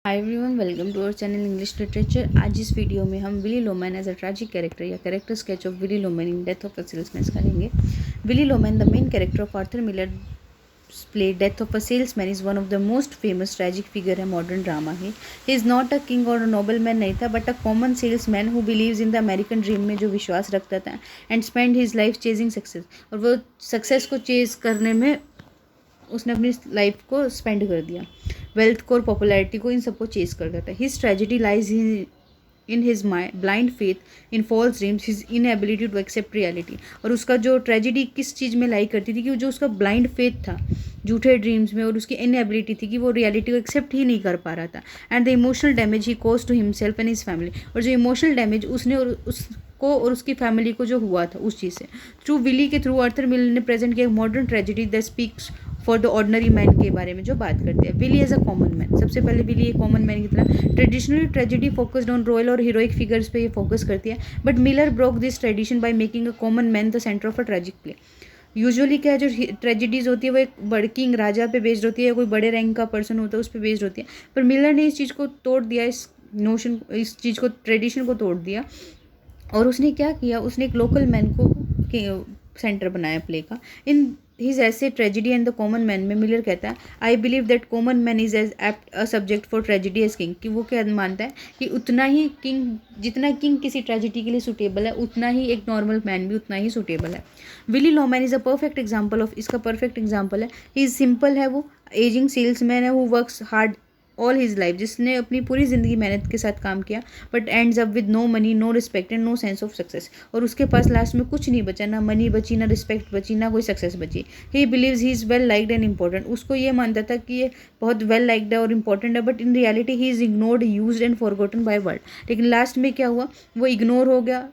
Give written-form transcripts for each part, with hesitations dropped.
Hi everyone, welcome to our channel English literature. आज इस video में हम Willy Loman as a tragic character या character sketch of Willy Loman in Death of a Salesman करेंगे। Willy Loman, the main character of Arthur Miller play Death of a Salesman, is one of the most famous tragic figure है modern drama है। He is not a king और nobleman नहीं था, but a common salesman who believes in the American dream में जो विश्वास रखता था and spend his life chasing success। और वो सक्सेस को चेज करने में उसने अपनी लाइफ को स्पेंड कर दिया, वेल्थ को और पॉपुलैरिटी को, इन सबको चेज करता था। His tragedy lies in his blind faith in false dreams, his inability to accept reality. और उसका जो ट्रेजिडी किस चीज़ में लाई करती थी कि जो उसका ब्लाइंड फेथ था झूठे ड्रीम्स में, और उसकी इनएबिलिटी थी कि वो रियलिटी को एक्सेप्ट ही नहीं कर पा रहा था। And the emotional damage he cause to himself and his family. और जो इमोशनल डैमेज उसने और उसको और उसकी फैमिली को जो हुआ था उस चीज़ से, थ्रू विली के थ्रू आर्थर मिलर ने प्रेजेंट किया modern tragedy that speaks for the ordinary man के बारे में जो बात करते हैं। Willy as a common man, सबसे पहले विली एक कॉमन मैन की तरह। Traditionally tragedy focused on royal और हीरोइक फिगर्स पे ये फोकस करती है, but Miller broke this tradition by making a common man the centre of a tragic play. Usually क्या है, जो ट्रेजिडीज होती है वो एक बड़े किंग राजा पे बेस्ड होती है, कोई बड़े रैंक का पर्सन होता है उस पर बेस्ड होती है। पर मिलर ने इस चीज़ को तोड़ दिया, इस नोशन, इस चीज़ को, ट्रेडिशन को तोड़ दिया। और उसने क्या किया, उसने एक लोकल मैन को सेंटर बनाया प्ले का। In his essay tragedy and the common man में मिलर कहता है, I believe that common man is as apt a subject for tragedy as king. कि वो क्या मानता है कि उतना ही किंग, जितना किंग किसी ट्रेजिडी के लिए सूटेबल है, उतना ही एक नॉर्मल मैन भी उतना ही सूटेबल है। Willy Loman is a perfect example of, इसका परफेक्ट एग्जाम्पल है। ही इज सिंपल है, वो एजिंग सेल्समैन है, who works hard all his life, जिसने अपनी पूरी ज़िंदगी मेहनत के साथ काम किया, but ends up with no money, no respect and no sense of success. और उसके पास लास्ट में कुछ नहीं बचा, ना मनी बची, ना रिस्पेक्ट बची, ना कोई सक्सेस बची। He believes he is well liked and important. उसको ये मानता था कि ये बहुत वेल लाइक्ड है और इंपॉर्टेंट है, but in reality he is ignored, used and forgotten by world. लेकिन लास्ट में क्या हुआ, वो इग्नोर हो गया,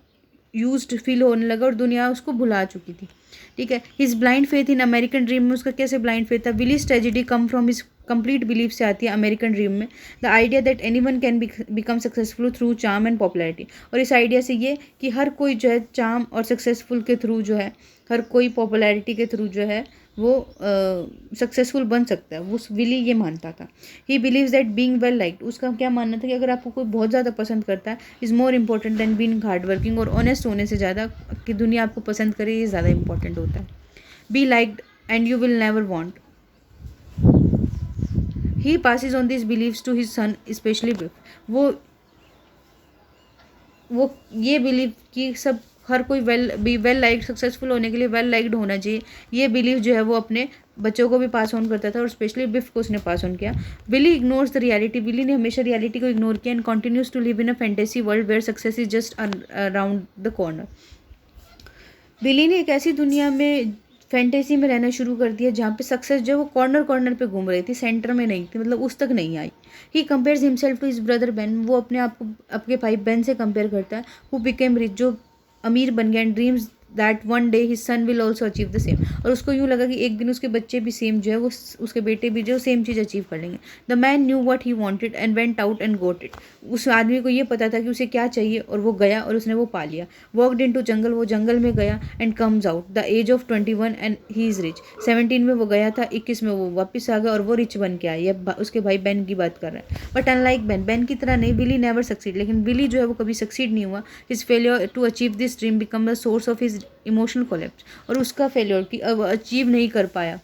यूज्ड फील होने लगा और दुनिया उसको भुला चुकी थी। ठीक है। His blind faith in American dream में, उसका कैसे ब्लाइंड फेथ था। Willy's tragedy come from his complete belief से आती है अमेरिकन ड्रीम में। The idea that anyone can become successful through charm and popularity. और इस आइडिया से ये कि हर कोई जो है चार्म और सक्सेसफुल के थ्रू जो है, हर कोई पॉपुलैरिटी के थ्रू जो है वो सक्सेसफुल बन सकता है, वो विली ये मानता था। He believes that being well liked, उसका क्या मानना था कि अगर आपको कोई बहुत ज़्यादा पसंद करता है, is more important than being hard working. और ऑनेस्ट होने से ज़्यादा कि दुनिया आपको पसंद करे, ये ज़्यादा इंपॉर्टेंट होता है। Be liked and you will never want. He passes on this beliefs to his son, specially Biff. वो ये बिलीव कि सब, हर कोई वेल लाइक्ड, सक्सेसफुल होने के लिए वेल लाइक्ड होना चाहिए, ये बिलीव जो है वो अपने बच्चों को भी पास ऑन करता था, और स्पेशली बिफ को उसने पास ऑन किया। Willy ignores the reality, Willy ने हमेशा रियलिटी को इग्नोर किया and continues to live in a fantasy world where success is just around the corner. Willy ने एक ऐसी दुनिया में, फैंटेसी में रहना शुरू कर दिया जहाँ पे सक्सेस जो वो कॉर्नर कॉर्नर पे घूम रही थी, सेंटर में नहीं थी, मतलब उस तक नहीं आई। He compares himself to his brother Ben, वो अपने आप को अपने भाई बेन से कंपेयर करता है, हु बिकेम रिच, जो अमीर बन गया, and dreams that one day his son will also achieve the same. और उसको यूँ लगा कि एक दिन उसके बच्चे भी सेम जो है वो, उसके बेटे भी जो सेम चीज़ अचीव कर लेंगे। The man knew what he wanted and went out and got it. उस आदमी को ये पता था कि उसे क्या चाहिए, और वो गया और उसने वो पा लिया। वॉकड इन टू जंगल, वो जंगल में गया, and comes out the age of 21 and he is rich. 17 में वो गया था, 21 में वो वापस आ गया और वो रिच बन के आया। ये उसके भाई बेन की बात कर रहा है। बट अनलाइक बेन की तरह नहीं, विली नेवर सक्सीड। लेकिन विली जो है वो कभी सक्सीड नहीं हुआ। His failure to achieve this dream become the source of his emotional collapse. और उसका फेलियर कि अब अचीव नहीं कर पाया,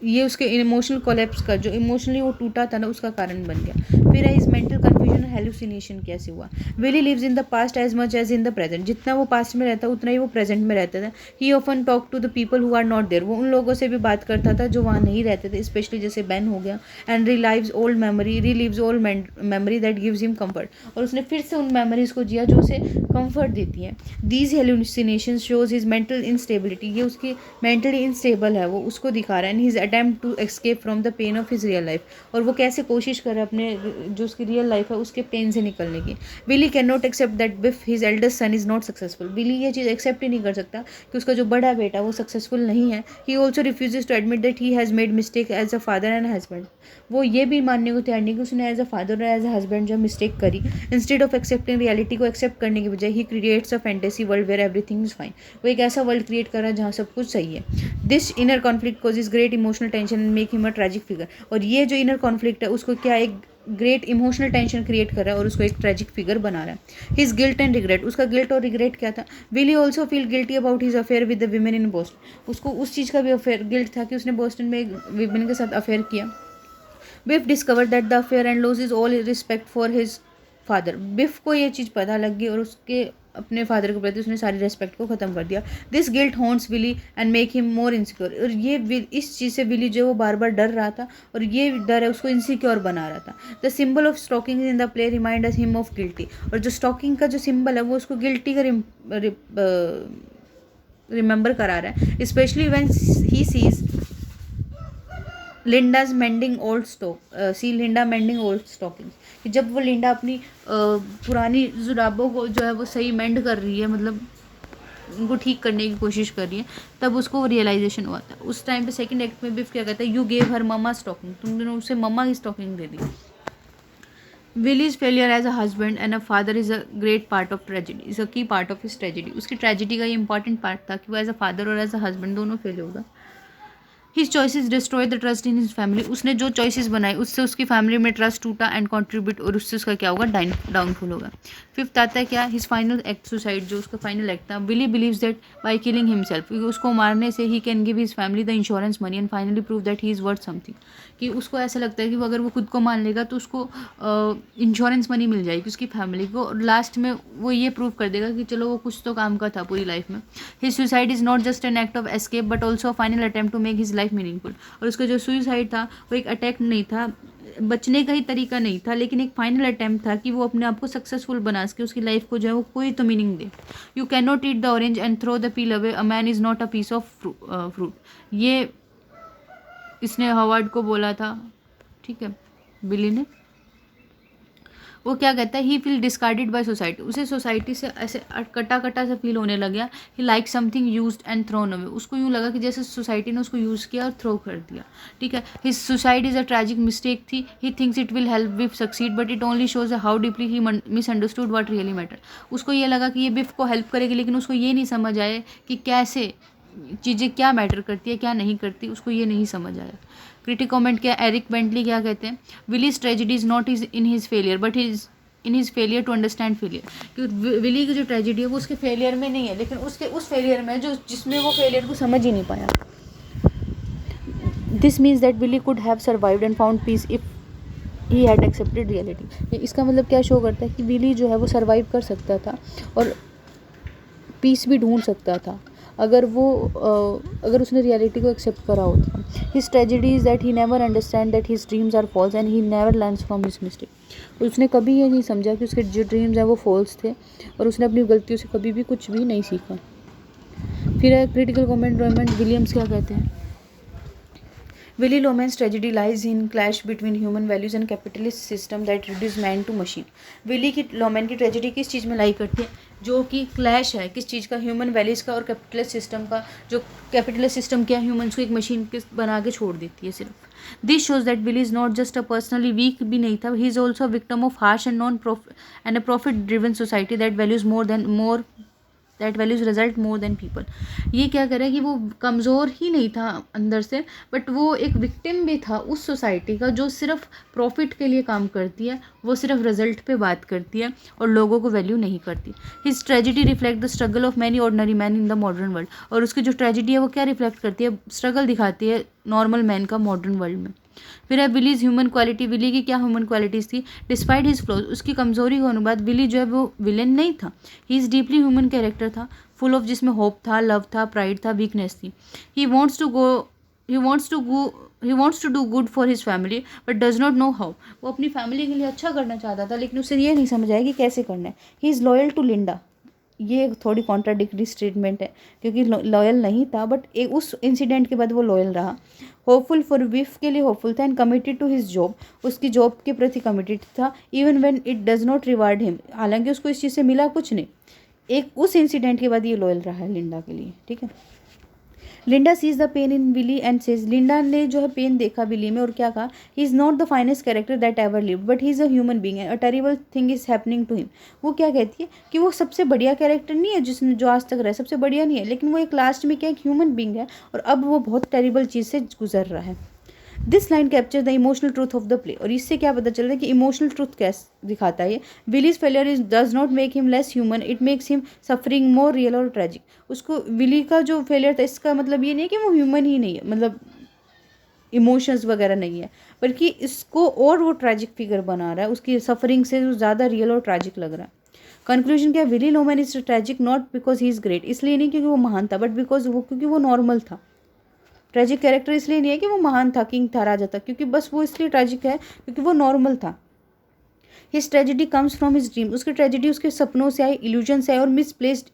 ये उसके इमोशनल कोलैप्स का, जो इमोशनली वो टूटा था ना, उसका कारण बन गया। फिर इज मेंटल कंफ्यूजन, हेलुसिनेशन कैसे हुआ। Willy lives in the past as much as in the present, जितना वो पास्ट में रहता उतना ही वो प्रेजेंट में रहता था। He often talk to the people who are not there, वो उन लोगों से भी बात करता था जो वहाँ नहीं रहते थे, स्पेशली जैसे बेन हो गया। And relieves old memory that gives him comfort, और उसने फिर से उन मेमोरीज को जिया जो उसे कंफर्ट देती हैं। These hallucination shows his mental instability, ये उसकी मेंटली इंस्टेबल है, वो उसको दिखा रहा है। And his attempt to escape from the pain of his real life, और वो कैसे कोशिश कर रहा है अपने जो उसकी रियल लाइफ है उसके पेन से निकलने की। Willy can not accept that Biff his eldest son is not successful, Willy ये चीज़ एक्सेप्ट ही नहीं कर सकता कि उसका जो बड़ा बेटा वो सक्सेसफुल नहीं है। He also refuses to admit that he has made mistake as a father and husband, वो ये भी मानने को तैयार नहीं कि उसने एज अ फादर और एज अ हस्बैंड जो मिस्टेक करी। इंस्टेड ऑफ एक्सेप्टिंग रियलिटी को एक्सेप्ट करने की बजाय he creates a fantasy world where everything is fine, वो एक ऐसा वर्ल्ड क्रिएट कर रहा है जहाँ सब कुछ सही है। This inner conflict causes great emotional emotional tension and make him a tragic figure. और ये जो इनर कॉन्फ्लिक्ट है उसको क्या एक ग्रेट इमोशनल टेंशन क्रिएट कर रहा है और उसको एक ट्रेजिक फिगर बना रहा है। हिज गिल्ट एंड रिग्रेट, उसका गिल्ट और रिग्रेट क्या था? Will he also feel guilty about his affair with the women in Boston, उसको उस चीज़ का भी अफेयर गिल्ट था कि उसने बोस्टन में एक वीमेन के साथ अफेयर किया। Biff discover that the affair and loses all respect for his father, Biff को ये चीज़ पता लग गई और उसके अपने फादर के प्रति उसने सारी रेस्पेक्ट को ख़त्म कर दिया। This guilt haunts Willy and make him more insecure, और ये इस चीज़ से विली जो वो बार बार डर रहा था और ये डर है उसको इनसिक्योर बना रहा था। The symbol of stocking in the play remind us him of guilty, और जो स्टॉकिंग का जो सिंबल है वो उसको गिल्टी का रिमेंबर करा रहा है, especially when he sees Linda's mending old Linda mending old stockings, कि जब वो लिंडा अपनी पुरानी जुराबों को जो है वो सही मेंड कर रही है, मतलब उनको ठीक करने की कोशिश कर रही है, तब उसको रियलाइजेशन हुआ था। उस टाइम पे सेकंड एक्ट में बिफ क्या कहता है, you gave her mama stocking, तुमने उसे मम्मा की स्टॉकिंग दे दी। Willy's failure as a husband and a father is a great part of tragedy, is a key part of his tragedy, उसकी ट्रेजिडी का ये इंपॉर्टेंट पार्ट था कि वो एज अ फादर और एज अ हस्बैंड दोनों फेल होगा। His choices destroy the trust in his family, उसने जो चॉइसेस बनाई उससे उसकी फैमिली में ट्रस्ट टूटा एंड कॉन्ट्रीब्यूट, और उससे उसका क्या होगा, डाउनफॉल होगा। फिफ्थ आता है क्या, हिज फाइनल एक्ट सुसाइड, जो उसका फाइनल एक्ट था। Willy believes that by killing himself, उसको मारने से he can give his family the insurance money and finally prove that he is worth something, कि उसको ऐसा लगता है कि वो अगर वो खुद को मान लेगा तो उसको इंश्योरेंस मनी मिल जाएगी उसकी फैमिली को, और लास्ट में वो ये प्रूव कर देगा कि चलो वो कुछ तो काम का था पूरी लाइफ में। His suicide is not just an act of escape but also final attempt to make his life meaningful, और उसका जो सुसाइड था वो एक अटैक नहीं था, बचने का ही तरीका नहीं था, लेकिन एक फाइनल अटेम्प्ट था कि वो अपने आप को सक्सेसफुल बना सके, उसकी लाइफ को जो है वो कोई तो मीनिंग दे। You can not eat the orange and throw the peel away, a man is not a piece of fruit, ये इसने हॉवर्ड को बोला था, ठीक है, बिली ने। वो क्या कहता है, he feel discarded by society, उसे सोसाइटी से ऐसे कटा कटा सा फील होने लग गया। He like something used and thrown away, उसको यूँ लगा कि जैसे सोसाइटी ने उसको यूज़ किया और थ्रो कर दिया, ठीक है। His suicide is a tragic mistake थी, he thinks it will help Biff succeed but it only shows how deeply he misunderstood what really matter, उसको ये लगा कि ये बिफ को हेल्प करेगी, लेकिन उसको ये नहीं समझ आया कि कैसे चीज़ें क्या मैटर करती है क्या नहीं करती, उसको ये नहीं समझ आया। क्रिटिक कमेंट किया, एरिक बेंटली क्या कहते हैं, Willy's tragedy is not is in his failure but in his failure to understand failure, क्योंकि विली की जो ट्रेजिडी है वो उसके फेलियर में नहीं है, लेकिन उसके उस फेलियर में जो जिसमें वो फेलियर को समझ ही नहीं पाया। This means that Willy could have survived and found peace if he had accepted reality, इसका मतलब क्या शो करता है कि विली जो है वो सर्वाइव कर सकता था और पीस भी ढूंढ सकता था अगर उसने रियलिटी को एक्सेप्ट करा होता। His tragedy is that he never understand that his dreams are false and he never learns from his mistake, उसने कभी ये नहीं समझा कि उसके जो ड्रीम्स हैं वो फॉल्स थे और उसने अपनी गलतियों से कभी भी कुछ भी नहीं सीखा। फिर है क्रिटिकल कमेंट, रॉयमंड विलियम्स क्या कहते हैं, Willy Loman's tragedy lies in clash between human values and capitalist system that reduce man to machine. Willy की लोमैन की ट्रेजिडी किस चीज़ में लाई करती है, जो कि क्लैश है किस चीज़ का, ह्यूमन वैल्यूज़ का और कैपिटलिस्ट सिस्टम का। जो कैपिटलिस्ट सिस्टम क्या, ह्यूमन्स को एक मशीन के बना के छोड़ देती है सिर्फ। This shows that Willy is not just a personally weak भी नहीं था, he is also victim of harsh and a profit driven society that values result more than people. ये क्या करे कि वो कमज़ोर ही नहीं था अंदर से, बट वो एक विक्टिम भी था उस सोसाइटी का जो सिर्फ प्रॉफिट के लिए काम करती है, वो सिर्फ रिजल्ट पे बात करती है और लोगों को वैल्यू नहीं करती। His tragedy reflect the struggle of many ordinary man in the modern world, और उसकी जो ट्रेजिडी है वो क्या रिफ्लेक्ट करती है, स्ट्रगल दिखाती है नॉर्मल मैन का मॉडर्न वर्ल्ड में। फिर है विलीज ह्यूमन क्वालिटी, विली की क्या ह्यूमन क्वालिटीज़ थी, डिस्पाइट हिज फ्लॉज, उसकी कमजोरी होने बाद विली जो है वो विलेन नहीं था, he is deeply human character था, फुल ऑफ जिसमें होप था, लव था, प्राइड था, वीकनेस थी। He wants to do good for his family but does not know how, वो अपनी फैमिली के लिए अच्छा करना चाहता था लेकिन उसे ये नहीं समझ आया कि कैसे करना है। He is loyal to Linda, ये थोड़ी कॉन्ट्राडिक्टरी स्टेटमेंट है क्योंकि लॉयल नहीं था बट उस इंसिडेंट के बाद वो लॉयल रहा। होपफुल फॉर विफ के लिए होपफुल था and committed to his job, उसकी जॉब के प्रति कमिटेड था, even when it does not reward him, हालांकि उसको इस चीज़ से मिला कुछ नहीं, एक उस इंसिडेंट के बाद ये लॉयल रहा है लिंडा के लिए, ठीक है। Linda sees the pain in Willy and says, Linda ने जो है पेन देखा विली में और क्या कहा, he is not the finest character that ever lived but he is a human being and a terrible thing is happening to him. वो क्या कहती है कि वो सबसे बढ़िया कैरेक्टर नहीं है जिसने जो आज तक रहा है, सबसे बढ़िया नहीं है, लेकिन वो एक लास्ट में क्या एक ह्यूमन बीइंग है और अब वो बहुत टेरिबल चीज़ से गुजर रहा है। This line capture the emotional truth of the play, और इससे क्या पता चल रहा है कि इमोशनल ट्रूथ कैसे दिखाता है ये। Willy's failure is does not make him less human, it makes him suffering more real और ट्रेजिक। उसको विली का जो फेलियर था इसका मतलब ये नहीं है कि वो ह्यूमन ही नहीं है, मतलब इमोशंस वगैरह नहीं है, बल्कि इसको और वो ट्रेजिक फिगर बना रहा है, उसकी सफरिंग से जो ज़्यादा रियल और ट्रेजिक लग रहा है। कंक्लूजन क्या है, Willy Loman is tragic not because he is great, इसलिए नहीं क्योंकि वो महान था, बट बिकॉज वो क्योंकि वो नॉर्मल था। ट्रेजिक कैरेक्टर इसलिए नहीं है कि वो महान था, किंग था, राजा था, क्योंकि बस वो इसलिए ट्रेजिक है क्योंकि वो नॉर्मल था। His tragedy comes from his dream, उसकी ट्रेजिडी उसके सपनों से आई, इल्यूजन से आई और मिसप्लेस्ड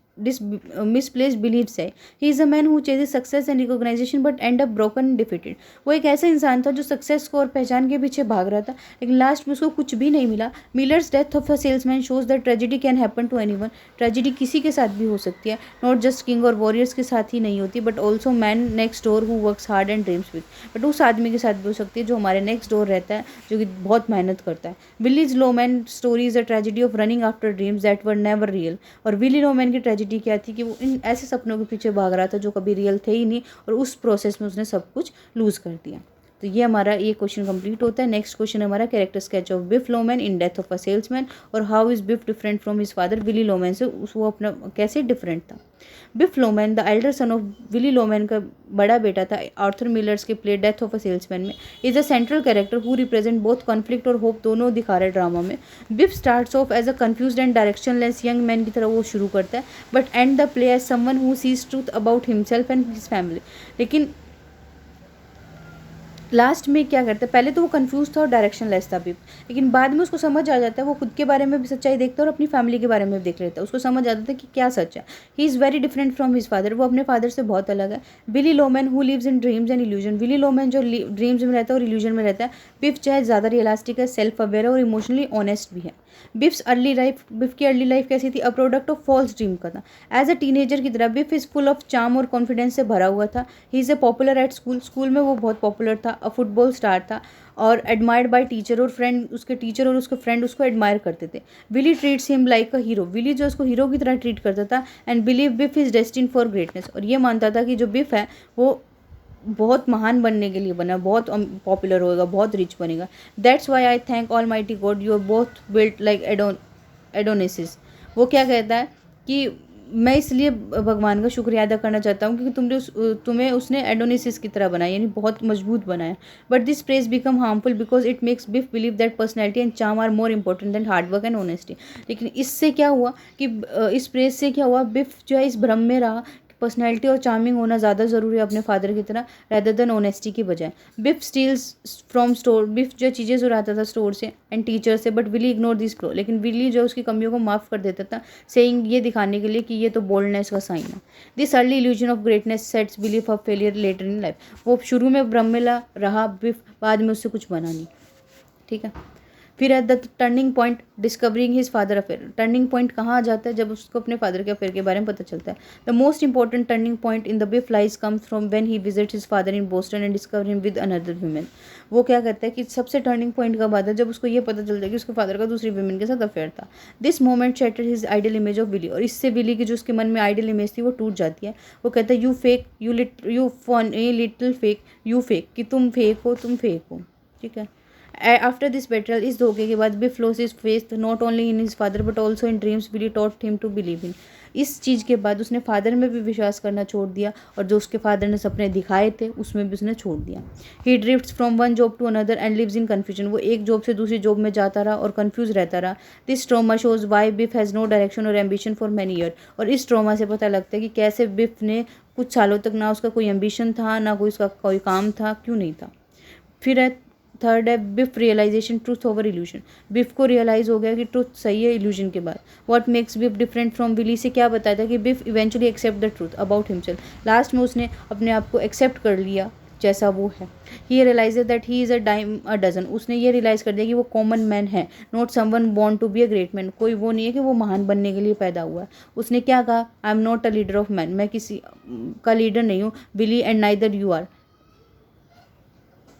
बिलीव से आई। He is a man who chases success and recognition but end up broken defeated. वो एक ऐसा इंसान था जो सक्सेस को और पहचान के पीछे भाग रहा था, लेकिन लास्ट में उसको कुछ भी नहीं मिला। Miller's death of a salesman shows that tragedy can happen to anyone, tragedy किसी के साथ भी हो सकती है, नॉट जस्ट किंग और वॉरियर्स के साथ ही नहीं होती, but also man next door who works hard and dreams with, but उस आदमी के साथ भी हो सकती है जो हमारे नेक्स्ट डोर रहता है, जो कि बहुत मेहनत करता है। Willy's Loman story is a tragedy of running after dreams that were never real, और विली लोमैन की ट्रेजिडी क्या थी कि वो इन ऐसे सपनों के पीछे भाग रहा था जो कभी रियल थे ही नहीं, और उस प्रोसेस में उसने सब कुछ लूज़ कर दिया। तो ये हमारा ये क्वेश्चन कंप्लीट होता है। नेक्स्ट क्वेश्चन हमारा character sketch of Biff Loman in Death of a Salesman, और how is Biff different from his father, Willy Loman से वो अपना कैसे डिफरेंट था। Biff Loman the elder son of Willy Loman का बड़ा बेटा था आर्थर मिलर्स के play Death of a Salesman में, is a central character who represent both conflict और होप दोनों दिखा रहे ड्रामा में। बिफ starts off as a confused and directionless young man की तरह वो शुरू करता है, but end the play as someone who sees truth about himself and his family. लेकिन लास्ट में क्या करता है, पहले तो वो कंफ्यूज था और डायरेक्शन लेस था बिफ, लेकिन बाद में उसको समझ आ जाता है, वो खुद के बारे में भी सच्चाई देखता है और अपनी फैमिली के बारे में भी देख लेता है, उसको समझ आता है कि क्या सच है। He is very different from his father, वो अपने फादर से बहुत अलग है। Willy Loman who lives in dreams and illusion, Willy Loman जो ड्रीम्स में रहता है और इल्यूजन में रहता है। बिफ चाहे ज़्यादा रियलिस्टिक है, सेल्फ अवेयर है और इमोशनली ऑनेस्ट भी है। बिफ की अर्ली लाइफ कैसी थी, a product of false dream का था। एज अ टीनेजर की तरह Biff is full of charm और कॉन्फिडेंस से भरा हुआ था। He is a popular at school, school में वो बहुत पॉपुलर था, अ फुटबॉल स्टार था और एडमायर्ड बाय टीचर, और फ्रेंड उसके टीचर और उसके फ्रेंड उसको एडमायर करते थे। Willy treats him like a hero, Willy जो उसको हीरो की तरह ट्रीट करता था, and believe Biff is destined for greatness, और ये मानता था कि जो बिफ है वो बहुत महान बनने के लिए बना, बहुत पॉपुलर होएगा, बहुत रिच बनेगा। That's why I thank almighty God you are both built like Adonises. वो क्या कहता है कि मैं इसलिए भगवान का शुक्रिया अदा करना चाहता हूँ क्योंकि तुम्हें उसने एडोनिसिस की तरह बनाया, यानी बहुत मजबूत बनाया। But this praise become harmful because it makes Biff believe that personality and charm are more important than hard work and honesty. लेकिन इससे क्या हुआ कि इस प्रेज से क्या हुआ, बिफ जो है इस भ्रम में रहा पर्सनैलिटी और चार्मिंग होना ज़्यादा ज़रूरी है अपने फादर की तरह, रैदर देन ऑनेस्टी की बजाय। Biff steals from store, Biff जो चीज़ें चुराता था स्टोर से एंड टीचर से, but Willy ignore this flaw, लेकिन विली जो उसकी कमियों को माफ़ कर देता था, सेइंग ये दिखाने के लिए कि ये तो बोल्डनेस का साइन है। This early illusion of greatness sets belief of failure later in life. वो शुरू में भ्रमिला रहा बिफ, बाद में उससे कुछ बना नहीं, ठीक है। फिर at the turning point discovering his father affair, turning point कहाँ आ जाता है, जब उसको अपने फादर के अफेयर के बारे में पता चलता है। The most important turning point in the beef lies comes from when he visits his father in Boston and discover him with another women. वो क्या कहता है कि सबसे टर्निंग पॉइंट कब आता है, जब उसको ये पता चलता है कि उसके फादर का दूसरी वुमेन के साथ अफेयर था। This moment shatter his ideal image of Willy, और इससे विली की जो उसके मन में आइडियल इमेज थी वो टूट जाती है। वो कहता है you fake, you phony little fake, you fake, कि तुम फेक हो, तुम फेक हो, ठीक है। आफ्टर दिस बेट्रल, इस धोखे के बाद Biff loss his faith not only in his father but also in dreams Willy taught him to believe in. इस चीज़ के बाद उसने फादर में भी विश्वास करना छोड़ दिया, और जो उसके फादर ने सपने दिखाए थे उसमें भी उसने छोड़ दिया। He drifts from one job to another and lives in confusion, वो एक जॉब से दूसरी जॉब में जाता रहा और कन्फ्यूज रहता रहा। This trauma shows why Biff has no direction और एम्बिशन फॉर मैनी ईयर, और इस ट्रॉमा से पता लगता है कि कैसे बिफ ने कुछ सालों तक ना उसका कोई एम्बिशन था, ना कोई उसका कोई काम था, क्यों नहीं था। फिर है थर्ड है बिफ रियलाइजेशन ट्रूथ ओवर इल्यूजन, बिफ को रियलाइज हो गया कि ट्रूथ सही है इल्यूजन के बाद। What makes Biff different from Willy से क्या बताया था कि Biff eventually accept the truth about himself, last में उसने अपने आप को एक्सेप्ट कर लिया जैसा वो है। He realise that he is a dime a dozen, उसने ये रियलाइज़ कर दिया कि वो कॉमन मैन है, not someone born to be a great man, कोई वो नहीं है कि वो महान बनने के लिए पैदा हुआ है। उसने क्या कहा, I am not a leader of man, मैं किसी का लीडर नहीं हूँ, Willy and neither you are,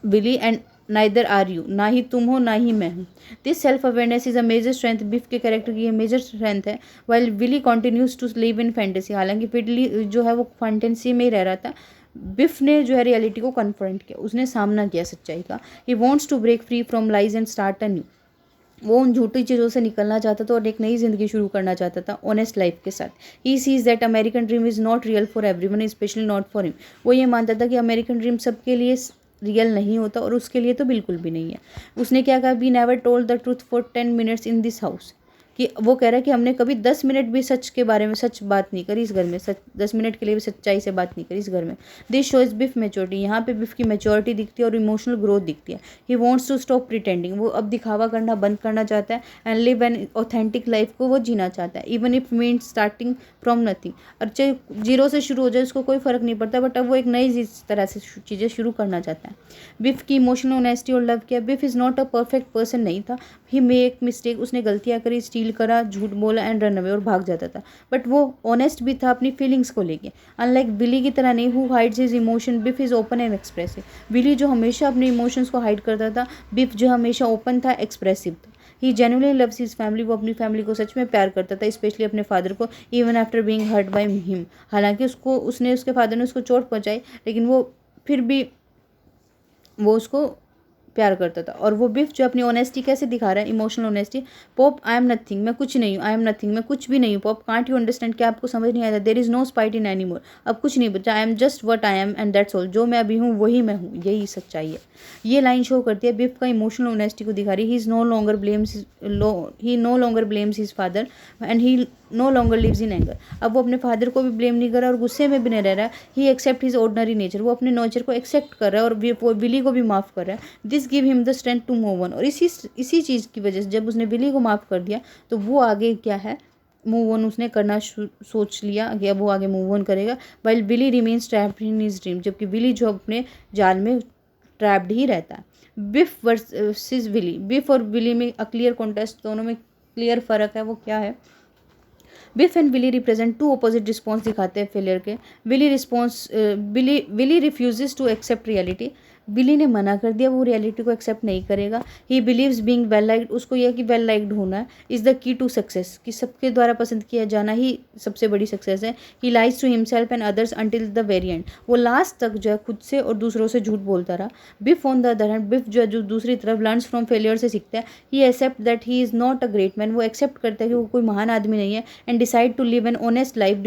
Willy and neither are you, ना ही तुम हो ना ही मैं हूँ। This self awareness is a major strength, Biff के कैरेक्टर की ये मेजर स्ट्रेंथ है। While Willy continues to live in fantasy, हालांकि विली जो है वो फैंटेसी में ही रह रहा था, बिफ ने जो है रियलिटी को कन्फ्रंट किया, उसने सामना किया सच्चाई का। He wants to break free from lies and start a new, वो उन झूठी चीज़ों से निकलना चाहता था और एक नई जिंदगी शुरू करना चाहता था ऑनेस्ट लाइफ के साथ। He sees that American dream is not real for everyone, specially not for him. वो ये मानता था कि अमेरिकन ड्रीम सबके लिए रियल नहीं होता और उसके लिए तो बिल्कुल भी नहीं है। उसने क्या कहा, we never told the truth for 10 minutes in this house, कि वो कह रहा है कि हमने कभी 10 मिनट भी सच के बारे में सच बात नहीं करी इस घर में, सच 10 मिनट के लिए भी सच्चाई से बात नहीं करी इस घर में। दिस शोज बिफ मेच्योरिटी, यहाँ पे बिफ की मेच्योरिटी दिखती है और इमोशनल ग्रोथ दिखती है। He wants to stop pretending, वो अब दिखावा करना बंद करना चाहता है, and live an authentic life को वो जीना चाहता है, even if mean starting from nothing, और चाहे जीरो से शुरू हो जाए उसको कोई फर्क नहीं पड़ता, बट अब वो एक नई तरह से चीज़ें शुरू करना चाहता है। बिफ की इमोशनल ऑनेस्टी और लव किया, Biff is not a perfect person नहीं था, ही मेक मिस्टेक, उसने गलतियाँ करी, स्टील करा, झूठ बोला एंड रन अवे और भाग जाता था, बट वो ऑनेस्ट भी था अपनी फीलिंग्स को लेके। अनलाइक विली की तरह नहीं, who hides his emotion, Biff is open and expressive. Willy जो हमेशा अपने इमोशंस को हाइड करता था, बिफ जो हमेशा ओपन था, एक्सप्रेसिव था। ही जेन्युइनली लव्स हिज फैमिली, वो अपनी फैमिली को सच में प्यार करता था, स्पेशली अपने फादर को, even after being hurt by him, हालांकि उसके फादर ने उसको चोट पहुंचाई, लेकिन वो फिर भी वो उसको प्यार करता था। और वो बिफ जो अपनी ऑनेस्टी कैसे दिखा रहा है, emotional honesty, pop I am nothing, मैं कुछ नहीं हूँ, आई एम नथिंग, मैं कुछ भी नहीं हूँ, पॉप कांट यू अंडरस्टैंड, क्या आपको समझ नहीं आता, there is no spite in any more, अब कुछ नहीं बचा, I am just what I am and that's all, जो मैं अभी हूँ वही मैं हूँ, यही सच्चाई है। ये लाइन शो करती है बिफ का इमोशनल ऑनेस्टी को दिखा रही है। He no longer blames his father and he no longer lives in anger, अब वो अपने फादर को भी ब्लेम नहीं कर रहा और गुस्से में भी नहीं रह रहा है। He accept his ordinary nature, वो अपने नेचर को एक्सेप्ट कर रहा है और विली को भी माफ़ कर रहा है। This give him the strength to move on, और इसी चीज़ की वजह से जब उसने विली को माफ़ कर दिया तो वो आगे क्या है, मूव ऑन उसने करना सोच लिया कि अब वो आगे मूव ऑन करेगा। While Willy remains trapped in his dream, जबकि विली जो अपने जाल में ट्रैप्ड ही रहता है। बिफ वर्सेस विली, बिफ और विली में अ क्लियर कॉन्टेस्ट, दोनों में क्लियर फ़र्क है, वो क्या है। Biff and Willy represent two opposite response दिखाते हैं फेलियर के। Willy refuses to accept reality, Willy ने मना कर दिया, वो रियलिटी को एक्सेप्ट नहीं करेगा। He believes being well liked, उसको यह कि वेल लाइक्ड होना है is the key to success, कि सबके द्वारा पसंद किया जाना ही सबसे बड़ी सक्सेस है। He lies to himself and others until the very end, वो लास्ट तक जो है खुद से और दूसरों से झूठ बोलता रहा। बिफ ऑन द अदर हैंड, बिफ जो है जो दूसरी तरफ लर्न्स फ्रॉम फेलियर से सीखता है। He accept that he is not a great man, वो एक्सेप्ट करता है कि वो कोई महान आदमी नहीं है, and decide to live an honest life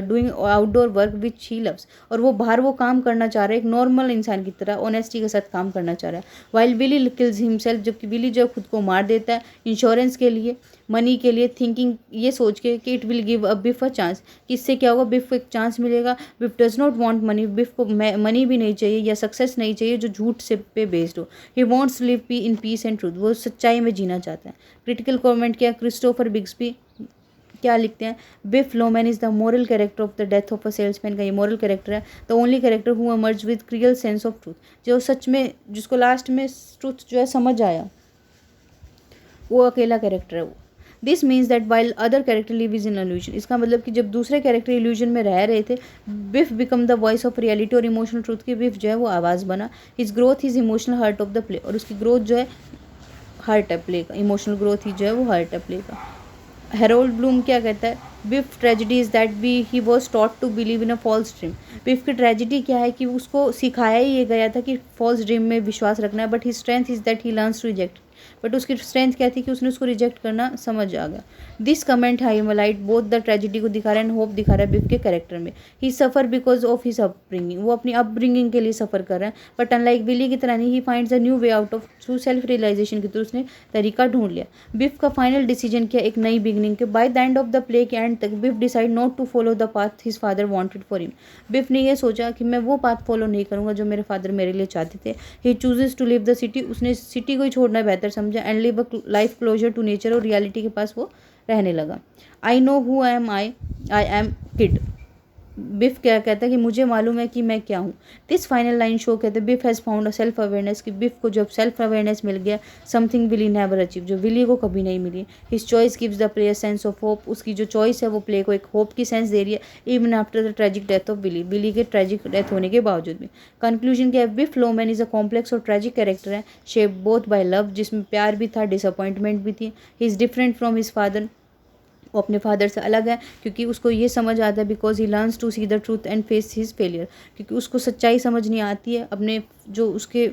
doing outdoor work which he loves, और वो बाहर वो काम करना चाह रहा है एक नॉर्मल इंसान की तरह, ऑनेस्टी के साथ काम करना चाह रहा है। वाइल विली किल्स हिमसेल्फ, जबकि विली जो खुद को मार देता है इंश्योरेंस के लिए, मनी के लिए, थिंकिंग ये सोच के कि it will give a beef a chance, कि इससे क्या होगा, बिफ को एक चांस मिलेगा। बिफ डज नॉट वांट मनी, बिफ को मनी भी नहीं चाहिए या सक्सेस नहीं चाहिए जो झूठ से पे बेस्ड हो। He wants live P in peace and truth, वो सच्चाई में जीना चाहता है। क्रिटिकल कमेंट क्या, क्रिस्टोफर बिग्सबी क्या लिखते हैं, Biff Loman is the moral character of the Death of a Salesman, का ये मोरल कैरेक्टर है। The only character who emerge with real sense of truth, जो सच में जिसको लास्ट में ट्रूथ जो है समझ आया, वो अकेला कैरेक्टर है वो। This means that while other character live is in illusion, इसका मतलब कि जब दूसरे कैरेक्टर इल्यूजन में रह रहे थे, Biff become the voice of reality और इमोशनल ट्रूथ की बिफ जो है वो आवाज़ बना। His growth is emotional heart of the play, और उसकी ग्रोथ जो है हार्ट है प्ले का, इमोशनल ग्रोथ ही जो है वो हार्ट है प्ले का। हेरोल्ड ब्लूम क्या कहता है, Biff tragedy is that he was taught to believe in a false dream, Biff की ट्रेजिडी क्या है कि उसको सिखाया ही ये गया था कि फॉल्स ड्रीम में विश्वास रखना है, but he strength is that he learns to reject, but उसकी स्ट्रेंथ क्या थी कि उसने उसको रिजेक्ट करना समझ आ गया। This comment highlight both the tragedy को दिखा रहा है एंड होप दिखा रहा है बिफ के कैरेक्टर में। ही सफ़र बिकॉज ऑफ हिज अपब्रिंगिंग, वो अपनी अपब्रिंगिंग के लिए सफ़र कर रहा है, बट अनलाइक विली की तरह नहीं, he finds a new way out of through self realization के थ्रू उसने तरीका ढूंढ लिया। बिफ का फाइनल डिसीजन किया एक नई बिगनिंग के। By the end of the play के एंड तक Biff decide not to follow the path his father wanted for him, Biff ने यह सोचा कि मैं वो पाथ फॉलो नहीं करूँगा जो मेरे फादर मेरे लिए चाहते थे। He chooses to leave the city, उसने सिटी को ही छोड़ना बेहतर समझा, and live a life closer to nature, और रियलिटी के पास वो रहने लगा। I know who I am kid, Biff क्या कहता है कि मुझे मालूम है कि मैं क्या हूँ। दिस फाइनल लाइन शो कहते हैं Biff has found a self awareness, कि बिफ को जब सेल्फ अवेयरनेस मिल गया, समथिंग विली नेवर अचीव, जो विली को कभी नहीं मिली। His choice gives the play a sense of hope, उसकी जो चॉइस है वो प्ले को एक होप की सेंस दे रही है, even after the tragic death of Willy, Willy के ट्रेजिक डेथ होने के बावजूद भी। कंक्लूजन क्या है, Biff Loman is a complex और ट्रेजिक कैरेक्टर है, शेप बोथ बाय लव, जिसमें प्यार भी था, डिसअपॉइंटमेंट भी थी। He is different from his father, वो अपने फादर से अलग है क्योंकि उसको ये समझ आता है, because he learns to see the truth and face his failure, क्योंकि उसको सच्चाई समझ नहीं आती है, अपने जो उसके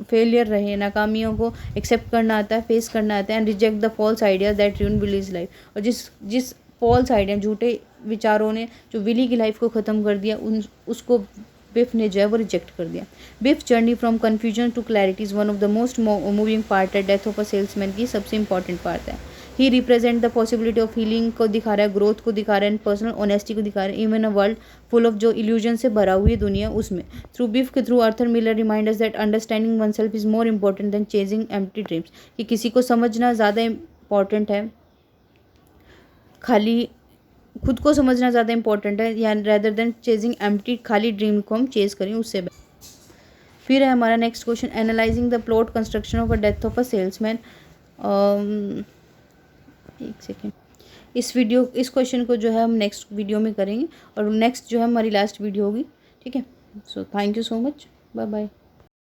फेलियर रहे, नाकामियों को एक्सेप्ट करना आता है, फेस करना आता है, and reject the false ideas that ruin Willy's life, और जिस फॉल्स आइडिया, झूठे विचारों ने जो विली की लाइफ को ख़त्म कर दिया, उसको बिफ ने जो है वो रिजेक्ट कर दिया। Biff journey from confusion to clarity is one of the most moving part है डेथ ऑफ अ सेल्समैन की सबसे इंपॉर्टेंट पार्ट है। He represent the possibility of healing को दिखा रहा है, ग्रोथ को दिखा रहा है, एंड पर्सनल ऑनेस्टी को दिखा रहा है, even a world full of जो इल्यूजन से भरा हुई दुनिया उसमें। थ्रू बिफ के through Arthur Miller reminders that understanding one self is more important than chasing empty dreams, कि किसी को समझना ज़्यादा इंपॉर्टेंट है, खाली खुद को समझना ज़्यादा इंपॉर्टेंट है, या रेदर देन चेजिंग एम्प्टी खाली ड्रीम को हम चेज करें उससे। फिर है हमारा next question, analysing the plot construction of a death of a salesman. एक सेकेंड, इस क्वेश्चन को जो है हम नेक्स्ट वीडियो में करेंगे, और नेक्स्ट जो है हमारी लास्ट वीडियो होगी, ठीक है। So thank you so much, bye bye.